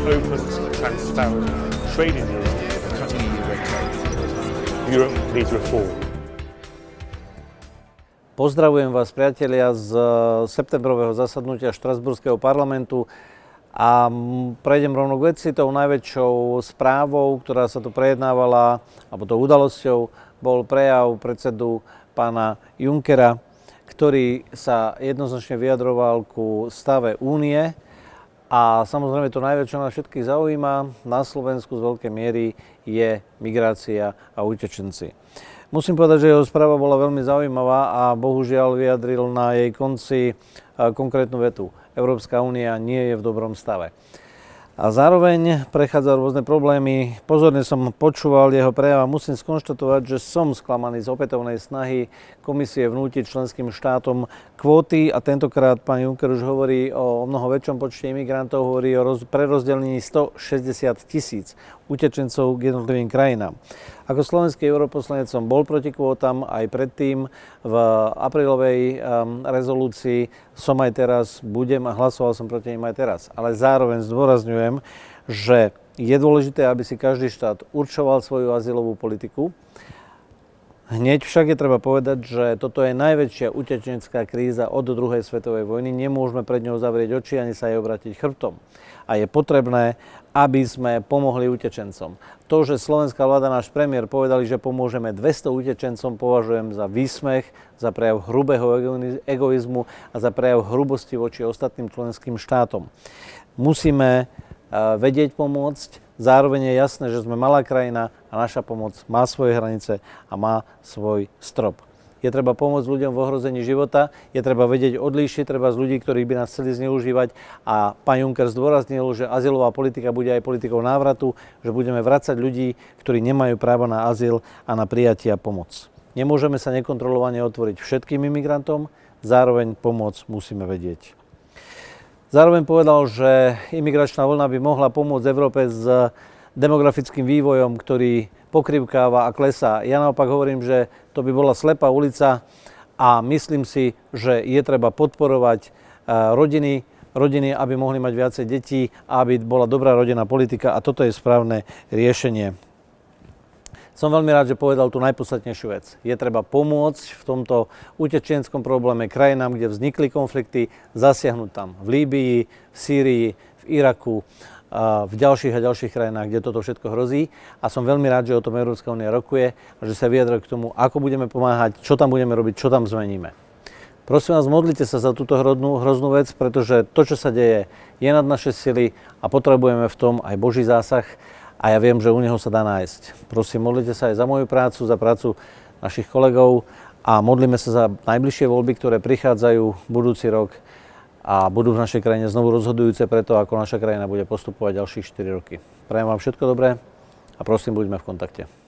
open, transparent trading deals and cutting EU red tape. Europe needs reform. Pozdravujem vás, priatelia, z septembrového zasadnutia Štrasburského parlamentu a prejdem rovno k veci. Tou najväčšou správou, ktorá sa tu prejednávala, alebo tou udalosťou, bol prejav predsedu pána Junckera, ktorý sa jednoznačne vyjadroval ku stave únie. A samozrejme to najviac, čo nás všetkých zaujíma na Slovensku z veľkej miery, je migrácia a utečenci. Musím povedať, že jeho správa bola veľmi zaujímavá a bohužiaľ vyjadril na jej konci konkrétnu vetu. Európska únia nie je v dobrom stave. A zároveň prechádza rôzne problémy. Pozorne som počúval jeho prejav a musím skonštatovať, že som sklamaný z opätovnej snahy komisie vnútiť členským štátom kvóty a tentokrát pán Juncker už hovorí o mnoho väčšom počte imigrantov, hovorí o prerozdelení 160 000 utečencov k jednotlivým krajinám. Ako slovenský europoslanec som bol proti kvótam aj predtým, v aprílovej rezolúcii som aj teraz, budem a hlasoval som proti nim aj teraz. Ale zároveň zdôrazňujem, že je dôležité, aby si každý štát určoval svoju azylovú politiku. Hneď však je treba povedať, že toto je najväčšia utečenecká kríza od druhej svetovej vojny. Nemôžeme pred ňou zavrieť oči ani sa jej obrátiť chrbtom. A je potrebné, aby sme pomohli utečencom. To, že slovenská vláda, náš premiér povedali, že pomôžeme 200 utečencom, považujem za výsmech, za prejav hrubého egoizmu a za prejav hrubosti voči ostatným členským štátom. Musíme vedieť pomôcť, zároveň je jasné, že sme malá krajina a naša pomoc má svoje hranice a má svoj strop. Je treba pomôcť ľuďom v ohrození života, je treba vedieť odlíšiť treba z ľudí, ktorí by nás chceli zneužívať a pán Juncker zdôraznil, že azylová politika bude aj politikou návratu, že budeme vracať ľudí, ktorí nemajú právo na azyl a na prijatie a pomoc. Nemôžeme sa nekontrolovane otvoriť všetkým imigrantom, zároveň pomoc musíme vedieť. Zároveň povedal, že imigračná vlna by mohla pomôcť Európe s demografickým vývojom, ktorý pokrivkáva a klesá. Ja naopak hovorím, že to by bola slepá ulica a myslím si, že je treba podporovať rodiny, aby mohli mať viacej detí a aby bola dobrá rodinná politika a toto je správne riešenie. Som veľmi rád, že povedal tú najpodstatnejšiu vec. Je treba pomôcť v tomto utečenskom probléme krajinám, kde vznikli konflikty, zasiahnuť tam v Líbii, v Sýrii, v Iraku, v ďalších a ďalších krajinách, kde toto všetko hrozí. A som veľmi rád, že o tom Európska únia rokuje a že sa vyjadruje k tomu, ako budeme pomáhať, čo tam budeme robiť, čo tam zmeníme. Prosím vás, modlite sa za túto hroznú vec, pretože to, čo sa deje, je nad naše sily a potrebujeme v tom aj Boží zásah. A ja viem, že u neho sa dá nájsť. Prosím, modlite sa aj za moju prácu, za prácu našich kolegov a modlíme sa za najbližšie voľby, ktoré prichádzajú budúci rok a budú v našej krajine znovu rozhodujúce preto, ako naša krajina bude postupovať ďalších 4 roky. Prajem vám všetko dobré a prosím, buďme v kontakte.